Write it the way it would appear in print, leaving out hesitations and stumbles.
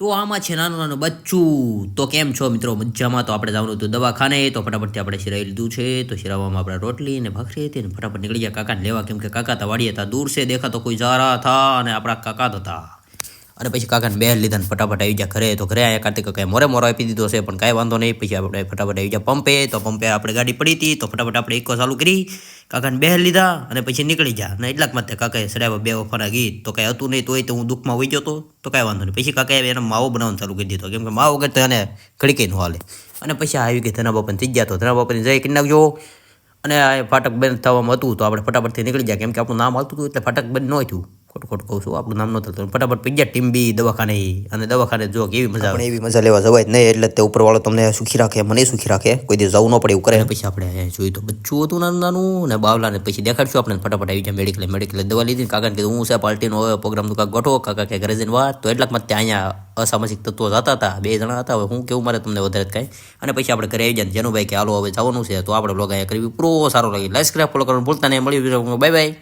તો આમાં છે નાનું નાનું બચ્ચું. તો કેમ છો મિત્રો? મજામાં? તો આપણે જવાનું હતું દવાખાને. તો ફટાફટથી આપણે શિરાઈ લીધું છે. તો શિરાવામાં આપણે રોટલી ને ભાખરી હતી ને ફટાફટ નીકળી ગયા કાકાને લેવા, કેમ કે કાકા તો વાડીએ હતા, દૂર છે દેખા તો કોઈ જા રહા થા, અને આપણા કાકા તો હતા. અને પછી કાકાને બેલ લીધા ને ફટાફટ આવી ગયા ઘરે. તો ઘરે અહીંયા કાર્તિક કાકાએ મોરો આપી દીધો છે, પણ કાંઈ વાંધો નહીં. પછી આપણે ફટાફટ આવી ગયા પંપે. તો પંપે આપણે ગાડી પડી હતી, તો ફટાફટ આપણે ઇકો ચાલુ કરી, કાકાને બેલ લીધા અને પછી નીકળી ગયા. અને એટલાક માટે કાકાએ સડાવ્યા બે વફાના ગીત. તો કાંઈ હતું નહીં, તોય તો હું દુઃખમાં હોઈ ગયો હતો. તો કાંઈ વાંધો નહીં. પછી કાકાએ એનો માવો બનાવવાનું ચાલુ કરી દીધો, કેમ કે માવો વગર તો એને ઘડીકે ન હાલે. અને પછી આવી ગઈ ધના બાપાને થઈ ગયા. તો ધના બાપાની જય કરી નાખજો. અને આ ફાટક બંધ થવામાં હતું, તો આપણે ફટાફટથી નીકળી ગયા, કેમ કે આપણું નામ આવતું હતું એટલે ફાટક બંધ ન થયું. ખોટું કહું છું, આપણું નામ નહોતું થતું. ફટાફટ પી ગયા ટીમ્બી દવાખાને. અને દવાખાને જો કેવી મજા આવે, એવી મજા લેવા જવાય નહીં, એટલે તે ઉપરવાળો તમને સુખી રાખે, મને સુખી રાખે, કોઈ દિવસ જવું ન પડે એવું કરે. પછી આપણે જોયું તો બચ્ચું હતું નાનું નાનું ને બાવલાને પછી દેખાડશું આપણે. ફટાફટ આવી જાય મેડિકલે દવા લીધી. કાકાને કીધું હું છે પાર્ટીનો હવે પ્રોગ્રામનું કાંક ગોઠવો. કાકા કે ઘરે જઈને વાત. તો એટલાક માં ત્યાં અહીંયા અસામાજિક તત્વો જતા હતા, 2 જણા હતા. હવે હું કેવું મારે તમને વધારે કાંઈ. અને પછી આપણે ઘરે આવી જાય જેનું ભાઈ કે હાલો હવે જવાનું છે. તો આપણે બ્લોગ અહીંયા કરવી પૂરો સારો લાગે. લાઈક સબસ્ક્રાઇબ ફોલો કરવાનું ભૂલતા નહીં. મળ્યું બાય બાય.